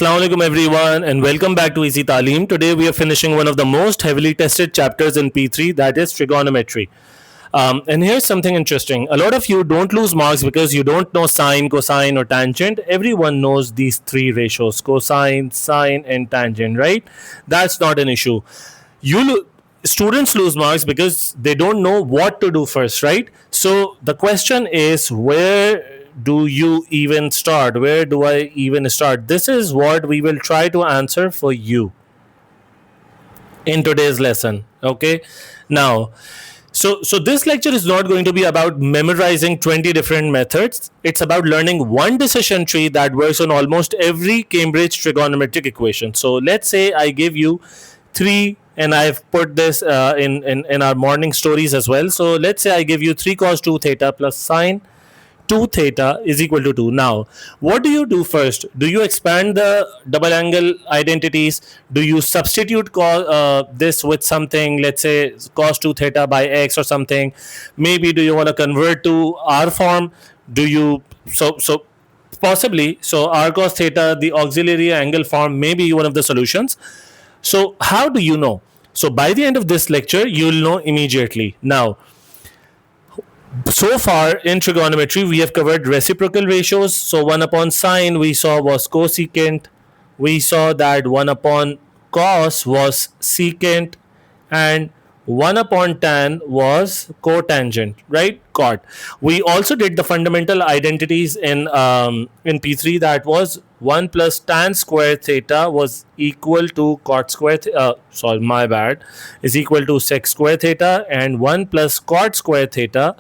Assalamu alaikum everyone and welcome back to Easy Taleem. Today we are finishing one of the most heavily tested chapters in P3, that is trigonometry. And here's something interesting. A lot of you don't lose marks because you don't know sine, cosine or tangent. Everyone knows these three ratios, cosine, sine and tangent, right? That's not an issue. Students lose marks because they don't know what to do first, right? So the question is, where do you even start? Where do I even start? This is what we will try to answer for you in today's lesson. Okay, now so this lecture is not going to be about memorizing 20 different methods. It's about learning one decision tree that works on almost every Cambridge trigonometric equation. So let's say I give you three, and I've put this in our morning stories as well. So let's say I give you 3 cos 2 theta plus sine 2 theta is equal to 2. Now, what do you do first? Do you expand the double angle identities? Do you substitute this with something, let's say cos 2 theta by x or something? Maybe do you want to convert to R form? Do you, so possibly, so R cos theta, the auxiliary angle form may be one of the solutions. So how do you know? So by the end of this lecture, you will know immediately. Now, so far in trigonometry, we have covered reciprocal ratios. So 1 upon sine we saw was cosecant. We saw that 1 upon cos was secant. And 1 upon tan was cotangent, right? Cot. We also did the fundamental identities in P3. That was 1 plus tan square theta was equal to cot square sorry, my bad, is equal to sec square theta, and 1 plus cot square theta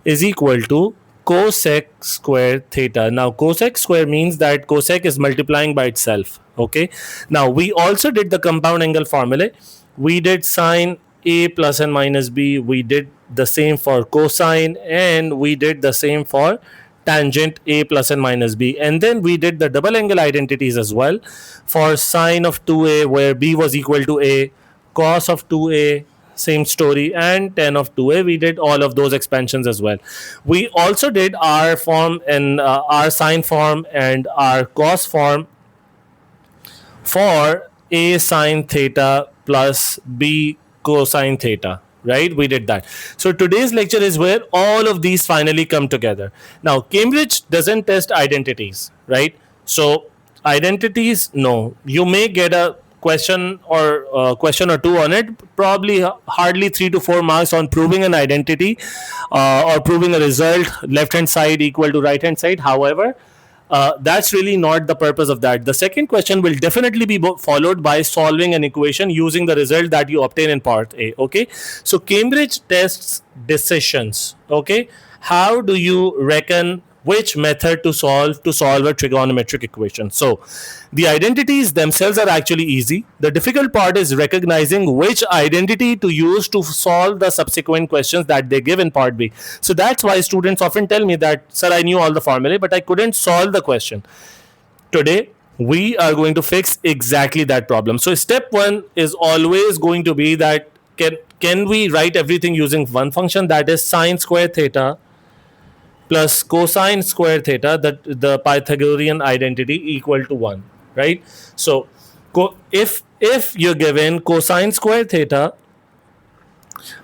is equal to cosec square theta. Now cosec square means that cosec is multiplying by itself. Okay. Now we also did the compound angle formulae. We did sine A plus and minus B. We did the same for cosine, and we did the same for tangent A plus and minus B. And then we did the double angle identities as well for sine of 2A where B was equal to A, cos of 2A, same story, and tan of 2A. We did all of those expansions as well. We also did R form and R sine form and R cos form for A sine theta plus B cosine theta, right? We did that. So today's lecture is where all of these finally come together. Now Cambridge doesn't test identities, right? So identities, no, you may get a question or two on it, probably hardly 3 to 4 marks on proving an identity or proving a result, left hand side equal to right hand side. However, that's really not the purpose of that. The second question will definitely be followed by solving an equation using the result that you obtain in part A. Okay, so Cambridge tests decisions. Okay, how do you reckon which method to solve a trigonometric equation? So the identities themselves are actually easy. The difficult part is recognizing which identity to use to solve the subsequent questions that they give in part B. So that's why students often tell me that, sir, I knew all the formulae, but I couldn't solve the question. Today, we are going to fix exactly that problem. So step 1 is always going to be that can we write everything using one function, that is sine square theta plus cosine square theta, that the Pythagorean identity equal to 1, right? So if you're given cosine square theta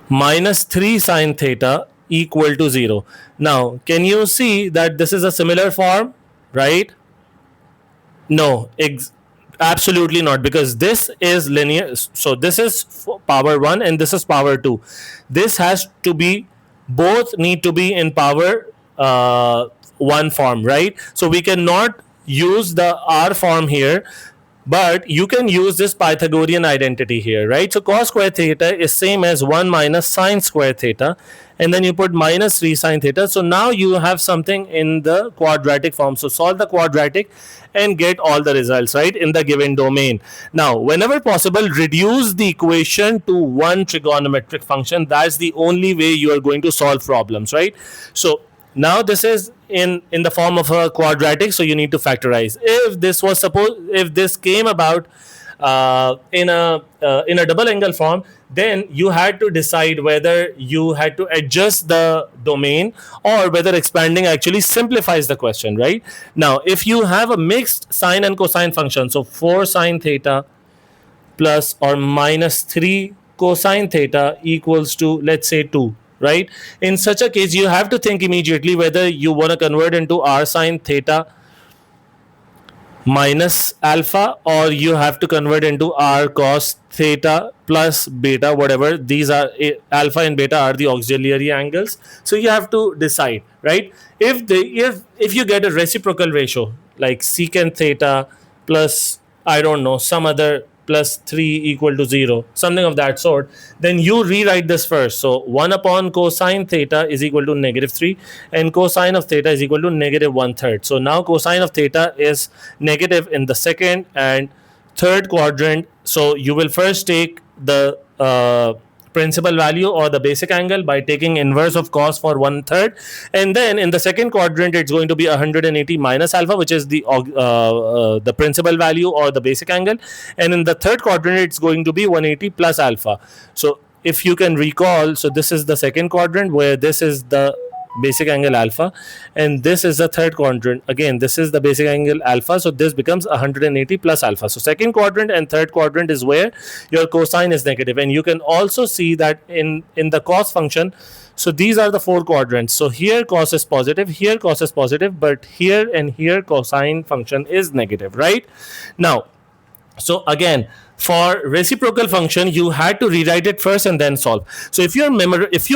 minus 3 sine theta equal to 0. Now can you see that this is a similar form, right? No, absolutely not, because this is linear. So this is power 1 and this is power 2. This has to be, both need to be in power 1 form, right? So we cannot use the R form here, but you can use this Pythagorean identity here, right? So cos square theta is same as 1 minus sine square theta, and then you put minus 3 sine theta. So now you have something in the quadratic form. So solve the quadratic and get all the results, right, in the given domain. Now whenever possible, reduce the equation to one trigonometric function. That's the only way you are going to solve problems, right? So now this is in the form of a quadratic, so you need to factorize. If this was if this came about in a double angle form, then you had to decide whether you had to adjust the domain or whether expanding actually simplifies the question, right? Now, if you have a mixed sine and cosine function, so 4 sine theta plus or minus 3 cosine theta equals to, let's say, 2, right? In such a case, you have to think immediately whether you want to convert into r sine theta minus alpha, or you have to convert into r cos theta plus beta, whatever. These are alpha and beta are the auxiliary angles, so you have to decide, right? If you get a reciprocal ratio like secant theta plus, I don't know, some other plus 3 equal to 0, something of that sort, then you rewrite this first. So 1 upon cosine theta is equal to negative 3, and cosine of theta is equal to negative 1/3. So now cosine of theta is negative in the second and third quadrant. So you will first take the principal value or the basic angle by taking inverse of cos for 1/3, and then in the second quadrant it's going to be 180 minus alpha, which is the principal value or the basic angle, and in the third quadrant it's going to be 180 plus alpha. So if you can recall, so this is the second quadrant where this is the basic angle alpha, and this is the third quadrant, again this is the basic angle alpha, so this becomes 180 plus alpha. So second quadrant and third quadrant is where your cosine is negative, and you can also see that in the cos function. So these are the four quadrants. So here cos is positive, here cos is positive, but here and here cosine function is negative, right? Now, so again, for reciprocal function, you had to rewrite it first and then solve. So if you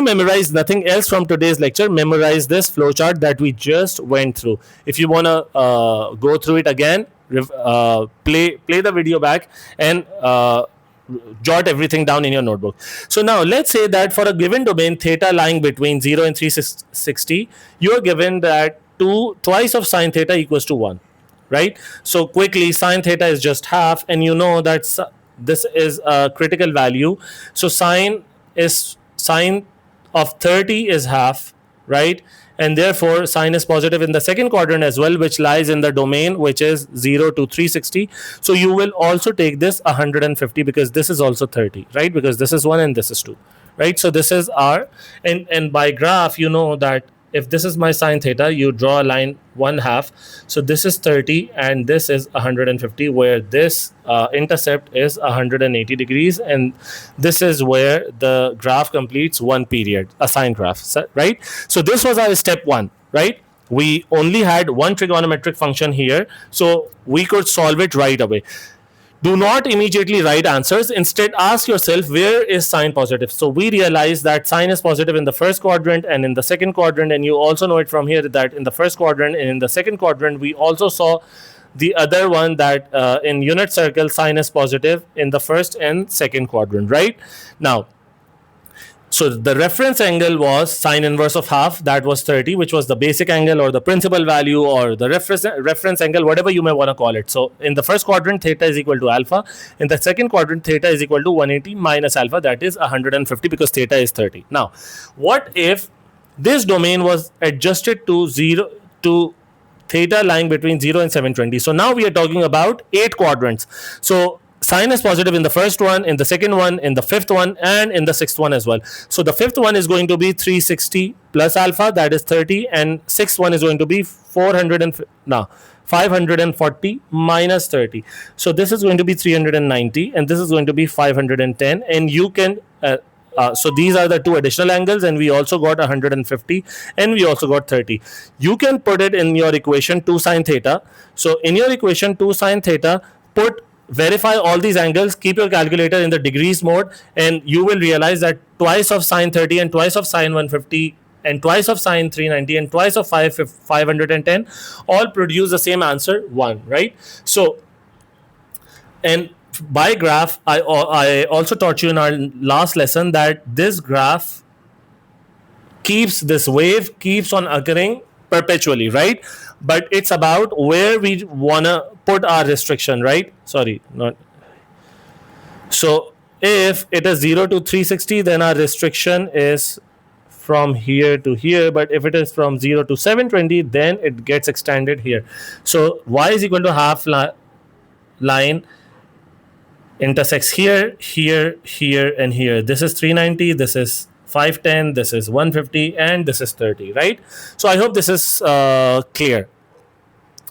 memorize nothing else from today's lecture, memorize this flowchart that we just went through. If you want to go through it again, play the video back and jot everything down in your notebook. So now let's say that for a given domain theta lying between 0 and 360, you are given that twice of sine theta equals to 1. Right? So quickly, sine theta is just half, and you know that this is a critical value. So sine of 30 is half, right? And therefore sine is positive in the second quadrant as well, which lies in the domain which is 0 to 360. So you will also take this 150 because this is also 30, right? Because this is 1 and this is 2, right? So this is r, and by graph you know that if this is my sine theta, you draw a line 1/2. So this is 30 and this is 150, where this intercept is 180 degrees, and this is where the graph completes one period, a sine graph, right? So this was our step 1, right? We only had one trigonometric function here, so we could solve it right away. Do not immediately write answers. Instead, ask yourself, where is sine positive? So we realize that sine is positive in the first quadrant and in the second quadrant, and you also know it from here that in the first quadrant and in the second quadrant, we also saw the other one that in unit circle, sine is positive in the first and second quadrant, right? Now, so the reference angle was sine inverse of half, that was 30, which was the basic angle or the principal value or the reference angle, whatever you may want to call it. So in the first quadrant, theta is equal to alpha. In the second quadrant, theta is equal to 180 minus alpha, that is 150, because theta is 30. Now, what if this domain was adjusted to 0 to theta lying between 0 and 720? So now we are talking about 8 quadrants. So sine is positive in the first one, in the second one, in the fifth one, and in the sixth one as well. So the fifth one is going to be 360 plus alpha, that is 30, and sixth one is going to be 540 minus 30. So this is going to be 390, and this is going to be 510, and you can so these are the two additional angles, and we also got 150 and we also got 30. You can put it in your equation 2 sine theta. So in your equation 2 sine theta, verify all these angles, keep your calculator in the degrees mode, and you will realize that twice of sine 30 and twice of sine 150 and twice of sine 390 and twice of 510 all produce the same answer, 1, right? So, and by graph, I also taught you in our last lesson that this graph this wave keeps on occurring perpetually, right? But it's about where we want to put our restriction, right? Sorry, not. So if it is 0 to 360, then our restriction is from here to here. But if it is from 0 to 720, then it gets extended here. So y is equal to half line intersects here, here, here, and here. This is 390, this is 510, this is 150, and this is 30, right? So I hope this is clear.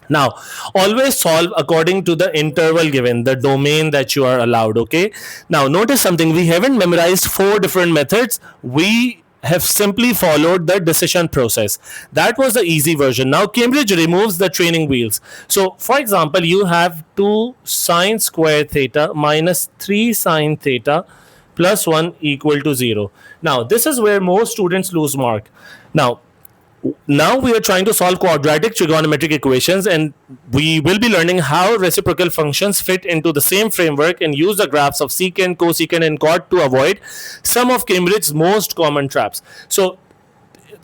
Now, always solve according to the interval given, the domain that you are allowed, okay? Now, notice something. We haven't memorized 4 different methods. We have simply followed the decision process. That was the easy version. Now, Cambridge removes the training wheels. So, for example, you have 2 sine square theta minus 3 sine theta plus 1 equal to 0. Now, this is where most students lose mark. Now we are trying to solve quadratic trigonometric equations, and we will be learning how reciprocal functions fit into the same framework and use the graphs of secant, cosecant, and cot to avoid some of Cambridge's most common traps. So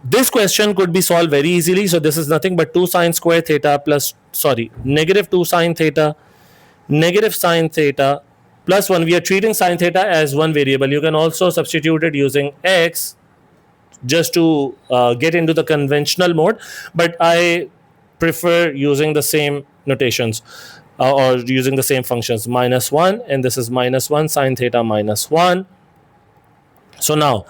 this question could be solved very easily. So this is nothing but 2 sine square theta plus, negative 2 sine theta, negative sine theta plus 1. We are treating sine theta as one variable. You can also substitute it using x just to get into the conventional mode, but I prefer using the same notations or using the same functions. Minus 1, and this is minus 1 sine theta minus 1. So now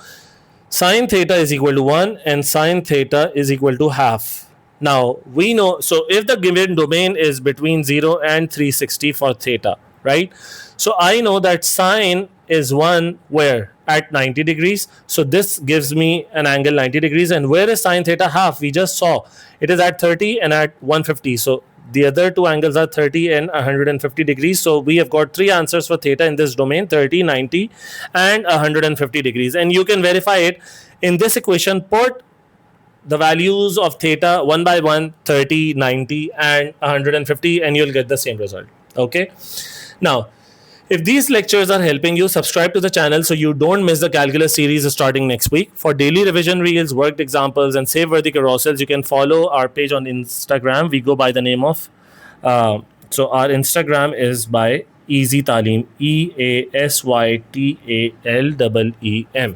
sine theta is equal to 1 and sine theta is equal to half. Now we know, so if the given domain is between 0 and 360 for theta, right? So I know that sine is 1 where? At 90 degrees. So this gives me an angle 90 degrees. And where is sine theta half? We just saw it is at 30 and at 150. So the other two angles are 30 and 150 degrees. So we have got 3 answers for theta in this domain: 30, 90, and 150 degrees. And you can verify it in this equation. Put the values of theta one by one, 30, 90, and 150, and you'll get the same result. Okay. Now, if these lectures are helping you, subscribe to the channel so you don't miss the calculus series starting next week. For daily revision reels, worked examples, and save worthy carousels, you can follow our page on Instagram. We go by the name of, so our Instagram is by Easy Taleem, EASYTALEEM.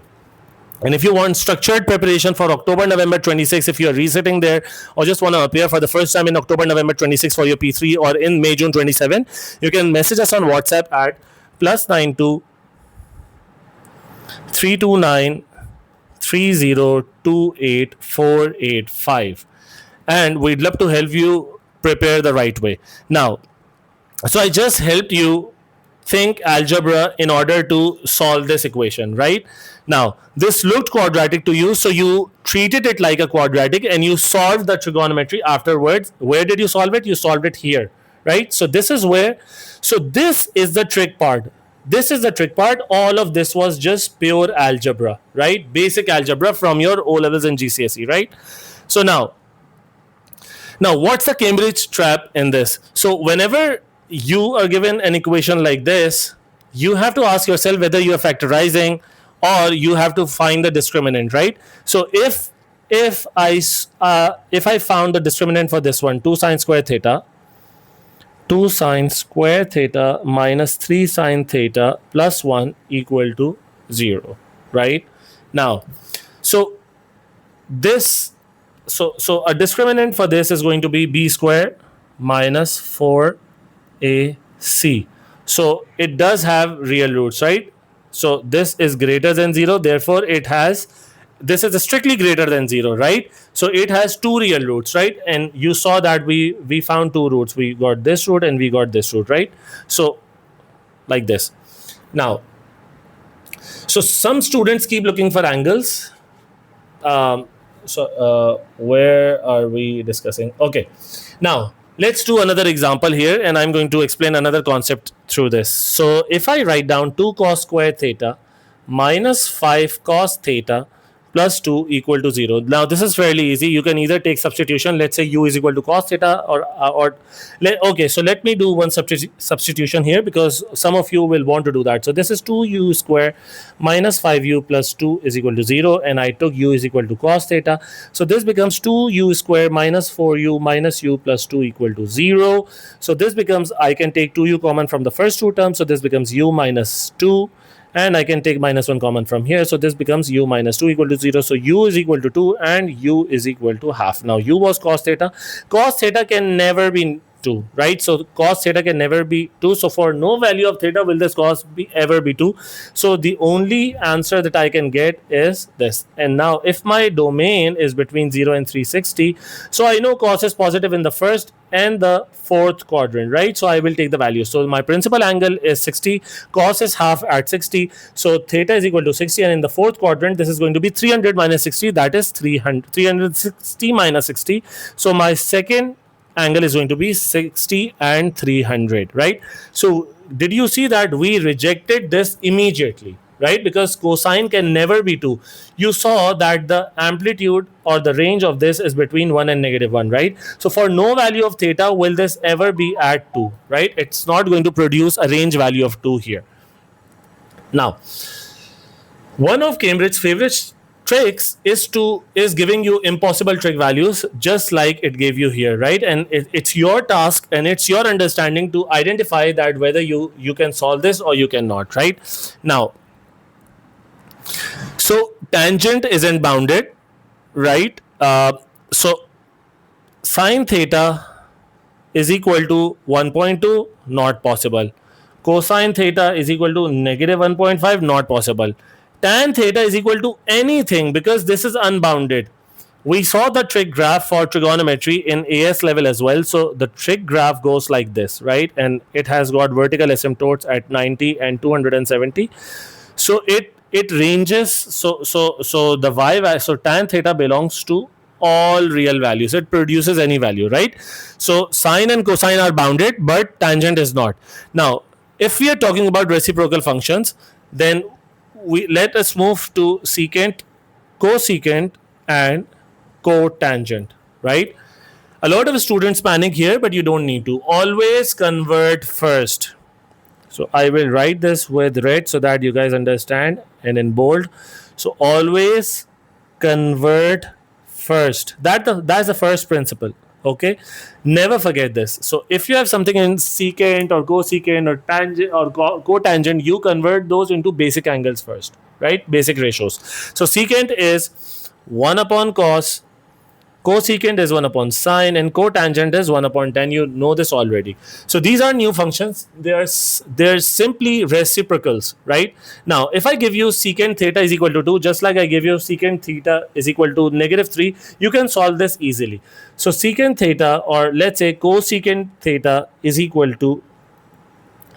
And if you want structured preparation for October, November 26, if you are resitting there or just want to appear for the first time in October, November 26 for your P3 or in May, June 27, you can message us on WhatsApp at +92 329 3028 485. And we'd love to help you prepare the right way. Now, so I just helped you think algebra in order to solve this equation, right? Now, this looked quadratic to you, so you treated it like a quadratic and you solved the trigonometry afterwards. Where did you solve it? You solved it here, right? So this is where, so this is the trick part. This is the trick part. All of this was just pure algebra, right? Basic algebra from your O levels and GCSE, right? So now what's the Cambridge trap in this? So whenever you are given an equation like this, you have to ask yourself whether you are factorizing or you have to find the discriminant, right? So if I found the discriminant for this one, 2 sine square theta minus 3 sine theta plus 1 equal to 0, right? Now, so this, so a discriminant for this is going to be b square minus 4ac. So it does have real roots, right? So this is greater than 0, therefore it has, this is strictly greater than 0, right? So it has 2 real roots, right? And you saw that we found 2 roots. We got this root and we got this root, right? So like this. Now, so some students keep looking for angles. Where are we discussing? Okay. Now, let's do another example here, and I'm going to explain another concept through this. So if I write down 2 cos square theta minus 5 cos theta plus 2 equal to 0. Now this is fairly easy. You can either take substitution. Let's say u is equal to cos theta okay, so let me do one substitution here because some of you will want to do that. So this is 2u square minus 5u plus 2 is equal to 0, and I took u is equal to cos theta. So this becomes 2u square minus 4u minus u plus 2 equal to 0. So this becomes, I can take 2u common from the first 2 terms. So this becomes u minus 2. And I can take minus 1 common from here. So this becomes u minus 2 equal to 0. So u is equal to 2 and u is equal to half. Now u was cos theta. Cos theta can never be 2, right? So cos theta can never be 2. So for no value of theta will this cos ever be 2. So the only answer that I can get is this. And now if my domain is between 0 and 360, so I know cos is positive in the first and the fourth quadrant, right? So I will take the value. So my principal angle is 60, cos is half at 60, so theta is equal to 60, and in the fourth quadrant this is going to be 300 minus 60, that is 360 minus 60. So my second angle is going to be 60 and 300, right? So did you see that we rejected this immediately, right? Because cosine can never be 2. You saw that the amplitude or the range of this is between 1 and -1, right? So for no value of theta will this ever be at 2, right? It's not going to produce a range value of 2 here. Now, one of Cambridge's favorite tricks is giving you impossible trig values, just like it gave you here, right? And it's your task and it's your understanding to identify that whether you can solve this or you cannot, right? Now, so tangent isn't bounded, right? So sine theta is equal to 1.2, not possible. Cosine theta is equal to -1.5, not possible. Tan theta is equal to anything because this is unbounded. We saw the trig graph for trigonometry in AS level as well. So the trig graph goes like this, right? And it has got vertical asymptotes at 90 and 270. So it ranges. So the y, so tan theta belongs to all real values. It produces any value, right? So sine and cosine are bounded, but tangent is not. Now, if we are talking about reciprocal functions, then let us move to secant, cosecant, and cotangent, right? A lot of students panic here, but you don't need to. Always convert first. So I will write this with red so that you guys understand, and in bold. So always convert first. That's the first principle. Okay, never forget this. So if you have something in secant or cosecant or tangent or cotangent, you convert those into basic angles first, right? Basic ratios. So secant is 1 upon cos, cosecant is 1 upon sine, and cotangent is 1 upon tan. You know this already. So these are new functions. They're simply reciprocals, right? Now, if I give you secant theta is equal to 2, just like I give you secant theta is equal to -3, you can solve this easily. So secant theta, or let's say cosecant theta, is equal to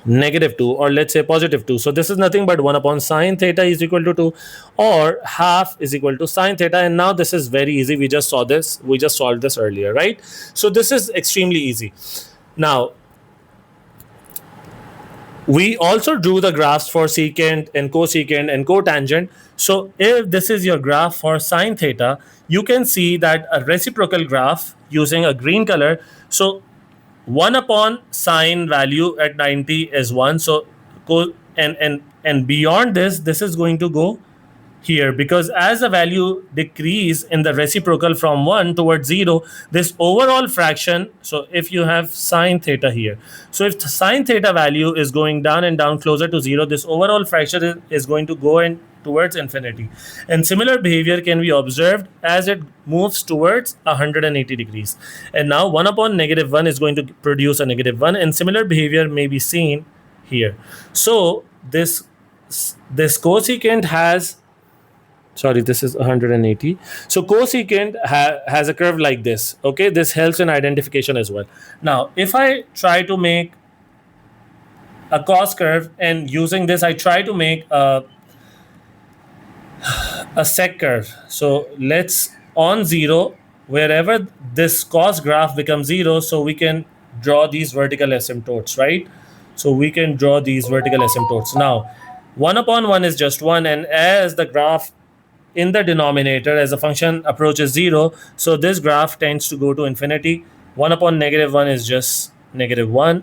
-2, or let's say +2. So this is nothing but 1 upon sine theta is equal to 2, or half is equal to sine theta. And now this is very easy. We just saw this. We just solved this earlier, right? So this is extremely easy. Now, we also drew the graphs for secant and cosecant and cotangent. So if this is your graph for sine theta, you can see that a reciprocal graph using a green color. So 1 upon sine value at 90 is 1. So and beyond this is going to go here, because as the value decrease in the reciprocal from 1 towards 0, this overall fraction, so if you have sine theta here, so if the sine theta value is going down and down closer to 0, this overall fraction is going to go in towards infinity. And similar behavior can be observed as it moves towards 180 degrees. And now 1 upon -1 is going to produce a -1, and similar behavior may be seen here. So this cosecant has, sorry, this is 180. So cosecant has a curve like this. Okay, this helps in identification as well. Now, if I try to make a cos curve, and using this I try to make a sec curve. So let's, on 0, wherever this cos graph becomes 0, so we can draw these vertical asymptotes, right? So we can draw these vertical asymptotes. Now, 1 upon 1 is just 1, and as the graph in the denominator, as the function approaches 0, so this graph tends to go to infinity. 1 upon -1 is just -1.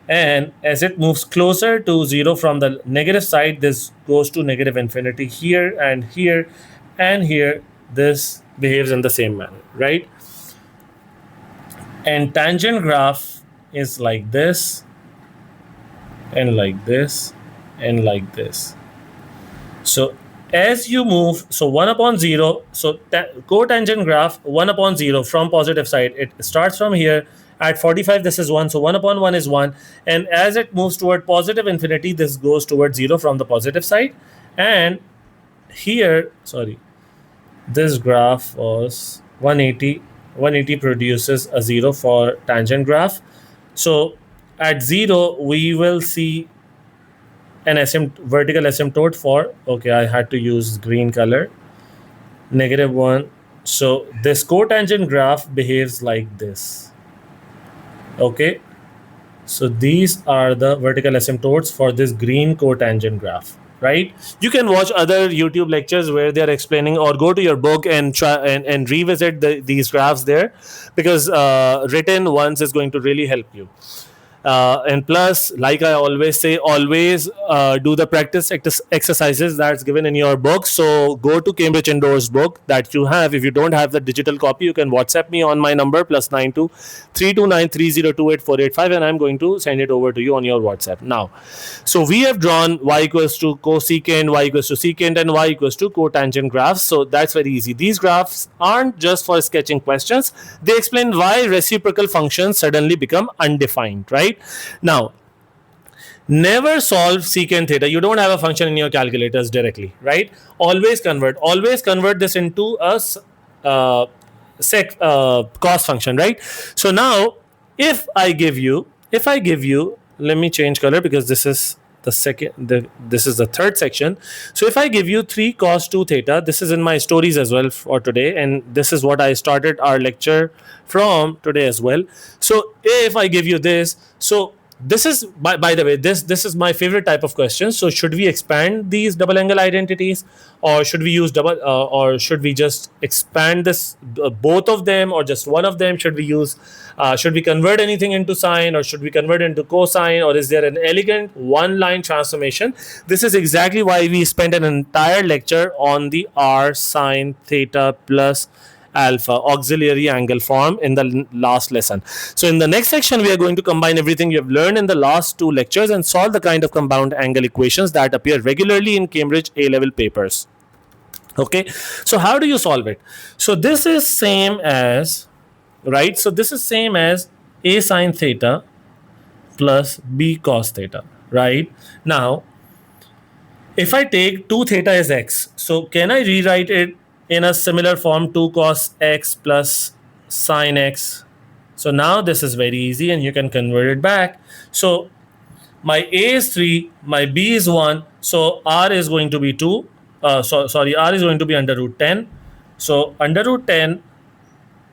And as it moves closer to 0 from the negative side, this goes to -infinity here and here and here. This behaves in the same manner, right? And tangent graph is like this, and like this, and like this. So as you move, so 1 upon 0, so cotangent graph 1 upon 0 from positive side, it starts from here At 45, this is 1. So 1 upon 1 is 1. And as it moves toward positive infinity, this goes towards 0 from the positive side. And here, sorry, this graph was 180. 180 produces a 0 for tangent graph. So at 0, we will see an vertical asymptote for, okay, I had to use green color, -1. So this cotangent graph behaves like this. Okay, so these are the vertical asymptotes for this green cotangent graph, right? You can watch other YouTube lectures where they're explaining, or go to your book and try and revisit these graphs there, because written once is going to really help you. And plus, like I always say, always do the practice exercises that's given in your book. So go to Cambridge Indoors book that you have. If you don't have the digital copy, you can WhatsApp me on my number +92 329 3028 485, and I'm going to send it over to you on your WhatsApp. Now, so we have drawn y equals to cosecant, y equals to secant, and y equals to cotangent graphs. So that's very easy. These graphs aren't just for sketching questions. They explain why reciprocal functions suddenly become undefined, right? Now, never solve secant theta. You don't have a function in your calculators directly, right? Always convert this into a cos function, right? So now, if I give you, let me change color because this is this is the third section. So if I give you 3 cos 2 theta, this is in my stories as well for today, and this is what I started our lecture from today as well. So if I give you this, so this is, by the way, this is my favorite type of question. So should we expand these double angle identities, or should we use or should we just expand this both of them, or just one of them? Should we convert anything into sine, or should we convert into cosine, or is there an elegant one line transformation? This is exactly why we spent an entire lecture on the r sine theta plus alpha auxiliary angle form in the last lesson. So in the next section, we are going to combine everything you have learned in the last 2 lectures and solve the kind of compound angle equations that appear regularly in Cambridge A-level papers. Okay, so how do you solve it? So this is same as, right? So this is same as a sine theta plus b cos theta, right? Now, if I take 2 theta as x, so can I rewrite it in a similar form, 2 cos x plus sine x? So now this is very easy and you can convert it back. So my a is 3, my b is 1, so r is going to be 2. R is going to be under root 10. So under root 10,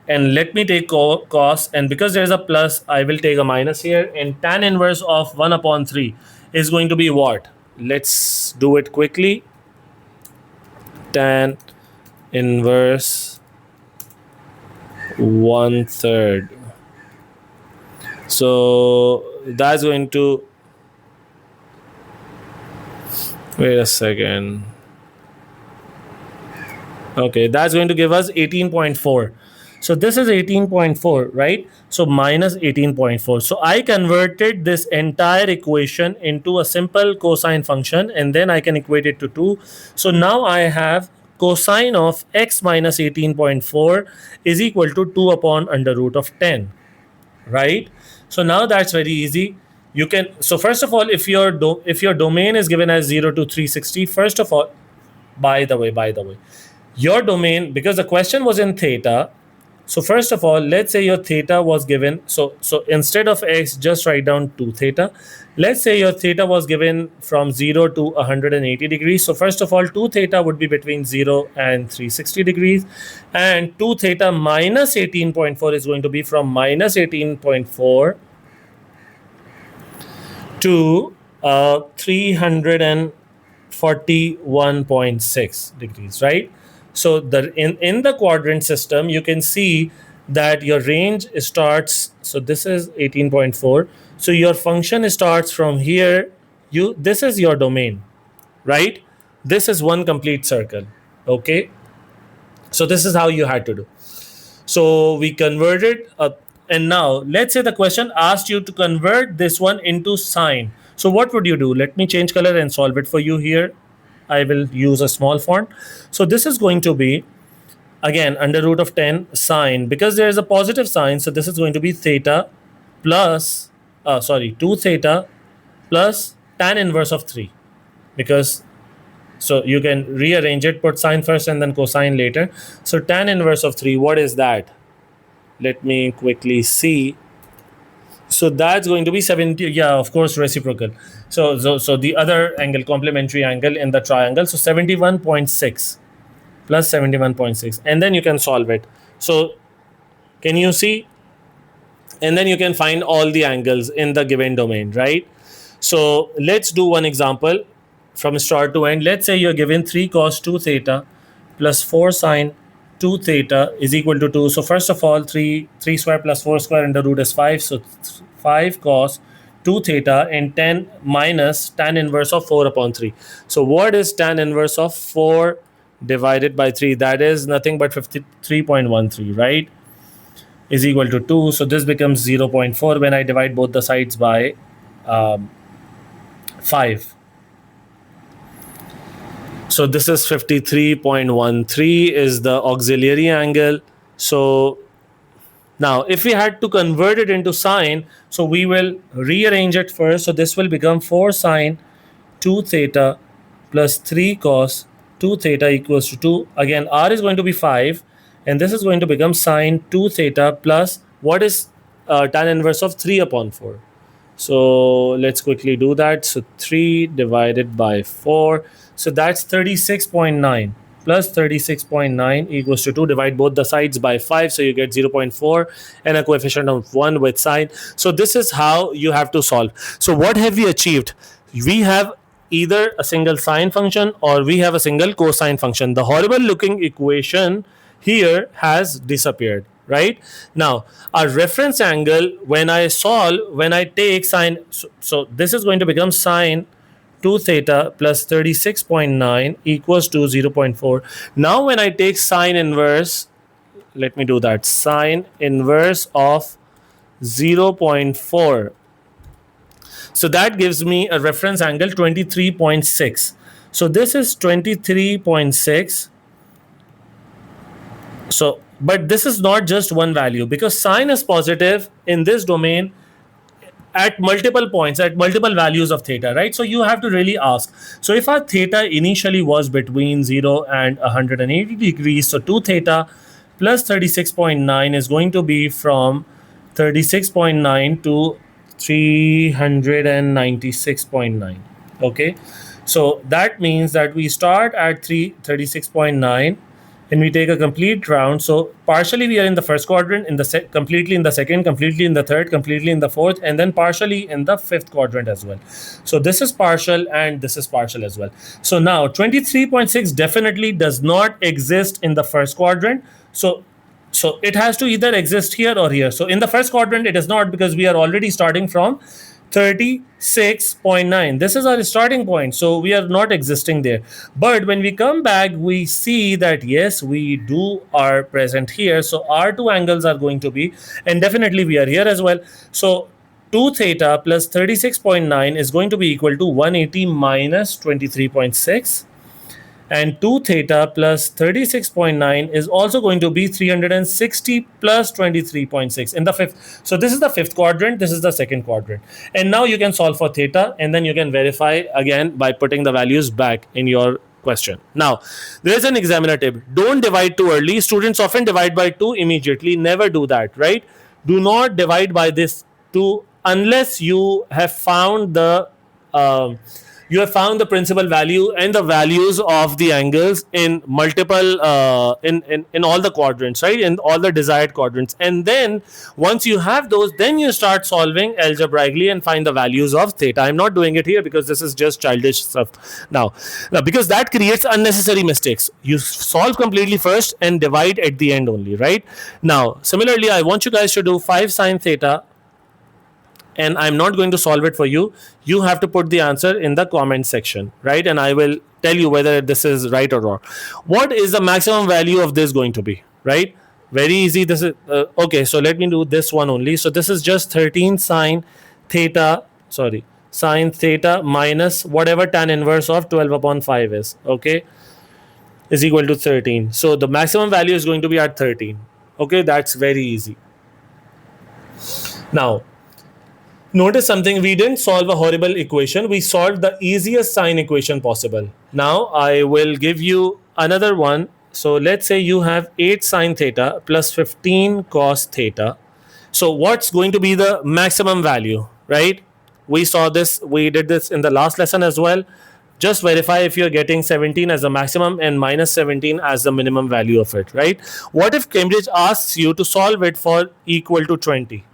and let me take cos, and because there is a plus, I will take a minus here, and tan inverse of 1 upon 3 is going to be what? Let's do it quickly. Tan inverse 1/3. So that's going to, wait a second. Okay, that's going to give us 18.4. So this is 18.4, right? So minus 18.4. So I converted this entire equation into a simple cosine function, and then I can equate it to 2. So now I have cosine of x minus 18.4 is equal to 2 upon under root of 10, right? So now that's very easy. You can, so first of all, if your domain is given as 0 to 360, first of all, by the way, your domain, because the question was in theta, so first of all, let's say your theta was given, so instead of x, just write down 2 theta. Let's say your theta was given from 0 to 180 degrees. So first of all, 2 theta would be between 0 and 360 degrees. And 2 theta minus 18.4 is going to be from minus 18.4 to 341.6 degrees, right? So in the quadrant system, you can see that your range starts, so this is 18.4. So your function starts from here. This is your domain, right? This is one complete circle, okay? So this is how you had to do. So we converted, and now let's say the question asked you to convert this one into sine. So what would you do? Let me change color and solve it for you here. I will use a small font. So this is going to be again under root of 10 sine, because there is a positive sign, so this is going to be theta plus 2 theta plus tan inverse of 3, because so you can rearrange it, put sine first and then cosine later. So tan inverse of 3, what is that? Let me quickly see. So that's going to be 70. Yeah, of course, reciprocal. So the other angle, complementary angle in the triangle. So 71.6 plus 71.6. And then you can solve it. So can you see? And then you can find all the angles in the given domain, right? So let's do one example from start to end. Let's say you're given 3 cos 2 theta plus 4 sine 2 theta is equal to 2. So first of all, 3 square plus 4 square under root is 5. So 5 cos 2 theta and 10 minus tan inverse of 4 upon 3. So what is tan inverse of 4 divided by 3? That is nothing but 53.13, right? Is equal to 2. So this becomes 0.4 when I divide both the sides by 5. So this is 53.13 is the auxiliary angle. So now if we had to convert it into sine, so we will rearrange it first. So this will become 4 sine 2 theta plus 3 cos 2 theta equals to 2. Again, r is going to be 5. And this is going to become sine 2 theta plus what is tan inverse of 3 upon 4. So let's quickly do that. So 3 divided by 4. So that's 36.9 plus 36.9 equals to 2. Divide both the sides by 5. So you get 0.4 and a coefficient of 1 with sine. So this is how you have to solve. So what have we achieved? We have either a single sine function or we have a single cosine function. The horrible looking equation here has disappeared, right? Now our reference angle, when I take sine, so this is going to become sine 2 theta plus 36.9 equals to 0.4. Now when I take sine inverse, let me do that, sine inverse of 0.4, so that gives me a reference angle 23.6. So this is 23.6. So, but this is not just one value, because sine is positive in this domain at multiple points, at multiple values of theta, right? So you have to really ask. So if our theta initially was between 0 and 180 degrees, so 2 theta plus 36.9 is going to be from 36.9 to 396.9. Okay, so that means that we start at 36.9 and we take a complete round. So partially we are in the first quadrant, in the completely in the second, completely in the third, completely in the fourth, and then partially in the fifth quadrant as well. So this is partial and this is partial as well. So now 23.6 definitely does not exist in the first quadrant. So it has to either exist here or here. So in the first quadrant it is not, because we are already starting from 36.9. This is our starting point, so we are not existing there. But when we come back, we see that yes, we are present here. So our two angles are going to be, and definitely we are here as well. So 2 theta plus 36.9 is going to be equal to 180 minus 23.6. And 2 theta plus 36.9 is also going to be 360 plus 23.6 in the fifth. So this is the fifth quadrant, this is the second quadrant. And now you can solve for theta, and then you can verify again by putting the values back in your question. Now there is an examiner tip: don't divide too early. Students often divide by 2 immediately. Never do that, right? Do not divide by this 2 unless you have found the principal value and the values of the angles in multiple in all the quadrants, right, in all the desired quadrants. And then once you have those, then you start solving algebraically and find the values of theta. I'm not doing it here because this is just childish stuff now, because that creates unnecessary mistakes. You solve completely first and divide at the end only, right? Now similarly, I want you guys to do 5 sine theta, and I'm not going to solve it for you. You have to put the answer in the comment section, right? And I will tell you whether this is right or wrong. What is the maximum value of this going to be, right? Very easy. This is okay. So let me do this one only. So this is just 13 sine theta minus whatever tan inverse of 12 upon 5 is. Okay, is equal to 13. So the maximum value is going to be at 13. Okay, that's very easy. Now, notice something. We didn't solve a horrible equation. We solved the easiest sine equation possible. Now, I will give you another one. So let's say you have 8 sine theta plus 15 cos theta. So what's going to be the maximum value, right? We saw this, we did this in the last lesson as well. Just verify if you're getting 17 as the maximum and minus 17 as the minimum value of it, right? What if Cambridge asks you to solve it for equal to 20,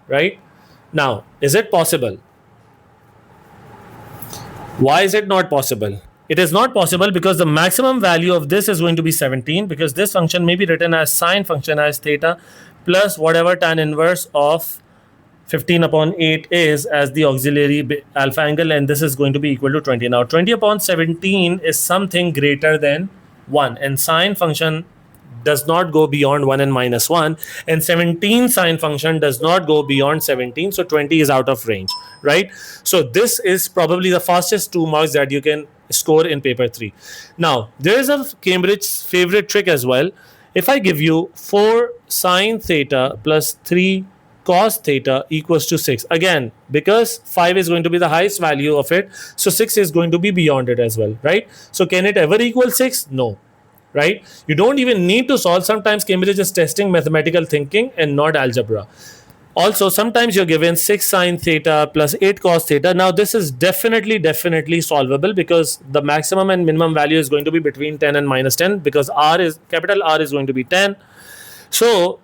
right? Now, is it possible? Why is it not possible? It is not possible because the maximum value of this is going to be 17, because this function may be written as sine function as theta plus whatever tan inverse of 15 upon 8 is as the auxiliary alpha angle, and this is going to be equal to 20. Now 20 upon 17 is something greater than 1, and sine function does not go beyond 1 and minus 1, and 17 sine function does not go beyond 17, so 20 is out of range, right? So this is probably the fastest 2 marks that you can score in paper 3. Now there is a Cambridge favorite trick as well. If I give you 4 sine theta plus 3 cos theta equals to 6, again, because 5 is going to be the highest value of it, so 6 is going to be beyond it as well, right? So can it ever equal 6? No, right? You don't even need to solve. Sometimes Cambridge is testing mathematical thinking and not algebra. Also, sometimes you're given 6 sine theta plus 8 cos theta. Now this is definitely solvable, because the maximum and minimum value is going to be between 10 and minus 10, because capital R is going to be 10. So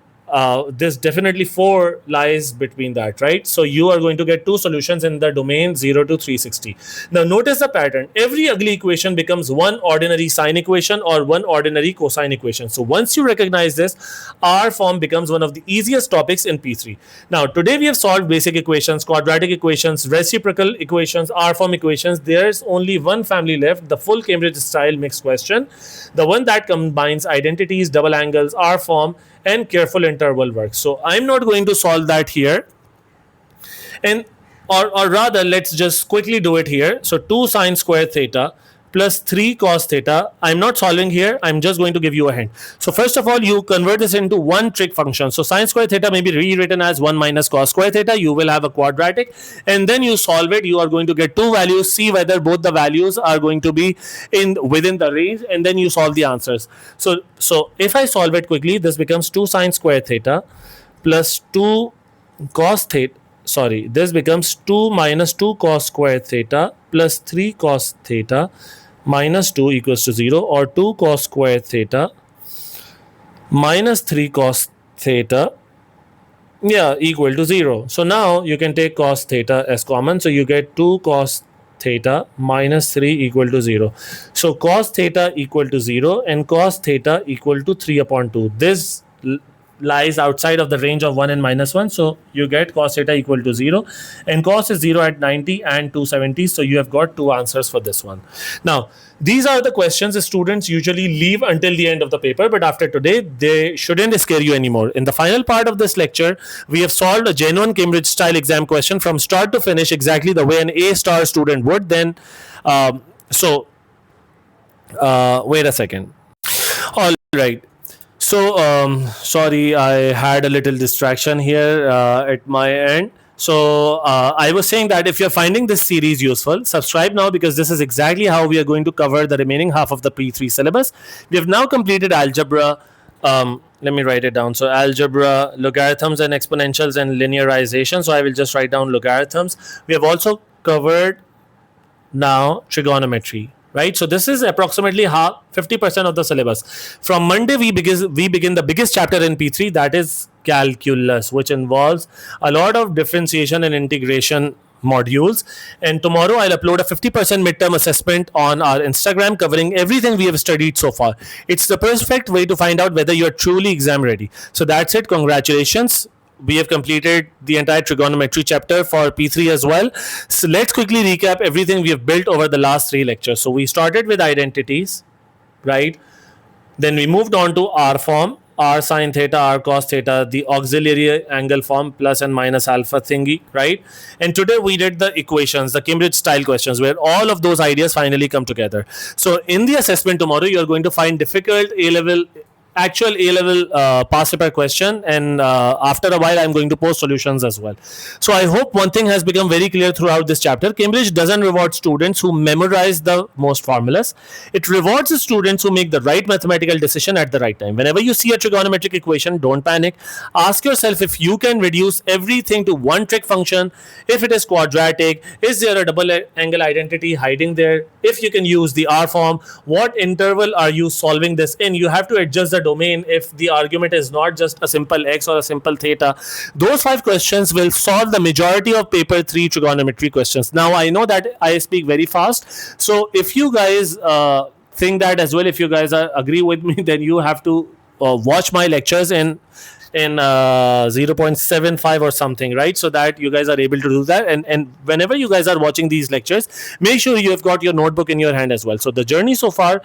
this definitely 4 lies between that, right? So you are going to get 2 solutions in the domain 0 to 360. Now notice the pattern. Every ugly equation becomes one ordinary sine equation or one ordinary cosine equation. So once you recognize this, R form becomes one of the easiest topics in P3. Now today we have solved basic equations, quadratic equations, reciprocal equations, R form equations. There's only one family left, the full Cambridge style mixed question, the one that combines identities, double angles, R form, and careful interval work. So I'm not going to solve that here, and or rather let's just quickly do it here. So 2 sine square theta plus 3 cos theta, I'm not solving here, I'm just going to give you a hint. So first of all, you convert this into one trig function. So sine square theta may be rewritten as 1 minus cos square theta. You will have a quadratic, and then you solve it. You are going to get 2 values, see whether both the values are going to be within the range, and then you solve the answers. So if I solve it quickly, this becomes 2 sine square theta plus 2 cos theta. Sorry, this becomes 2 minus 2 cos square theta plus 3 cos theta minus 2 equals to 0, or 2 cos square theta minus 3 cos theta, yeah, equal to 0. So now you can take cos theta as common, so you get 2 cos theta minus 3 equal to 0. So cos theta equal to 0 and cos theta equal to 3 upon 2. This lies outside of the range of 1 and minus 1, so you get cos theta equal to 0, and cos is 0 at 90 and 270, so you have got 2 answers for this one. Now these are the questions the students usually leave until the end of the paper, but after today they shouldn't scare you anymore. In the final part of this lecture, we have solved a genuine Cambridge style exam question from start to finish, exactly the way an A-star student would. Then wait a second. All right. So sorry, I had a little distraction here at my end. So I was saying that if you're finding this series useful, subscribe now, because this is exactly how we are going to cover the remaining half of the P3 syllabus. We have now completed algebra. Let me write it down. So algebra, logarithms and exponentials, and linearization. So I will just write down logarithms. We have also covered now trigonometry, right? So this is approximately 50% of the syllabus. From Monday we begin the biggest chapter in P3, that is calculus, which involves a lot of differentiation and integration modules. And tomorrow I'll upload a 50% midterm assessment on our Instagram covering everything we have studied so far. It's the perfect way to find out whether you're truly exam ready. So that's it. Congratulations. We have completed the entire trigonometry chapter for P3 as well. So let's quickly recap everything we have built over the last 3 lectures. So we started with identities, right? Then we moved on to R form. r sine theta, r cos theta, the auxiliary angle form plus and minus alpha thingy, right? And today we did the equations, the Cambridge style questions, where all of those ideas finally come together. So in the assessment tomorrow, you're going to find difficult A-level, actual A-level past paper question, and after a while I'm going to post solutions as well. So I hope one thing has become very clear throughout this chapter. Cambridge doesn't reward students who memorize the most formulas. It rewards the students who make the right mathematical decision at the right time. Whenever you see a trigonometric equation, don't panic. Ask yourself if you can reduce everything to one trig function, if it is quadratic, is there a double angle identity hiding there, if you can use the R form, what interval are you solving this in. You have to adjust the domain if the argument is not just a simple x or a simple theta. Those 5 questions will solve the majority of paper 3 trigonometry questions. Now I know that I speak very fast, so if you guys think that as well, if you guys agree with me, then you have to watch my lectures in 0.75 or something, right? So that you guys are able to do that. And whenever you guys are watching these lectures, make sure you have got your notebook in your hand as well. So the journey so far,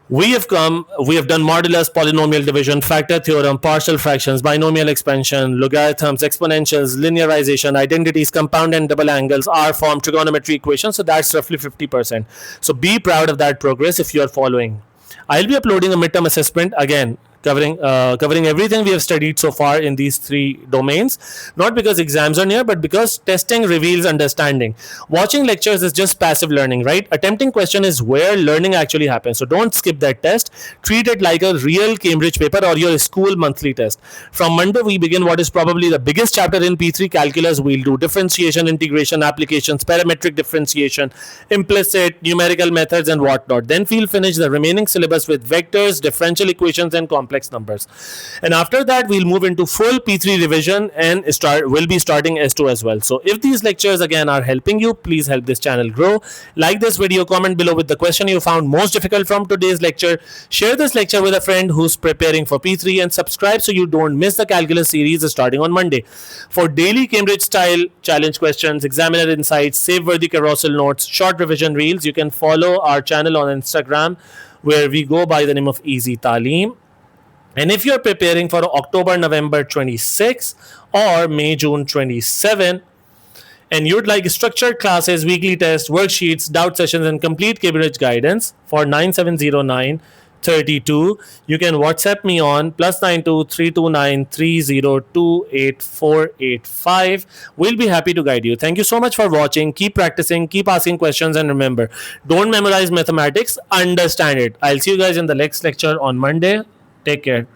we have done modulus, polynomial division, factor theorem, partial fractions, binomial expansion, logarithms, exponentials, linearization, identities, compound and double angles, R form, trigonometry equations. So that's roughly 50%. So be proud of that progress if you are following. I'll be uploading a midterm assessment again, covering everything we have studied so far in these 3 domains, not because exams are near, but because testing reveals understanding. Watching lectures is just passive learning, right? Attempting question is where learning actually happens. So don't skip that test. Treat it like a real Cambridge paper or your school monthly test. From Monday we begin what is probably the biggest chapter in P3, calculus. We'll do differentiation, integration, applications, parametric differentiation, implicit, numerical methods and whatnot. Then we'll finish the remaining syllabus with vectors, differential equations and complex numbers. And after that we'll move into full P3 revision and we'll be starting S2 as well. So if these lectures again are helping you, please help this channel grow. Like this video, comment below with the question you found most difficult from today's lecture. Share this lecture with a friend who's preparing for P3 and subscribe so you don't miss the calculus series starting on Monday. For daily Cambridge style challenge questions, examiner insights, save-worthy carousel notes, short revision reels, you can follow our channel on Instagram where we go by the name of Easy Taleem. And if you're preparing for October, November 26 or May, June 27, and you'd like structured classes, weekly tests, worksheets, doubt sessions, and complete Cambridge guidance for 970932, you can WhatsApp me on +92 329 302 8485. We'll be happy to guide you. Thank you so much for watching. Keep practicing, keep asking questions, and remember, don't memorize mathematics, understand it. I'll see you guys in the next lecture on Monday. Take care.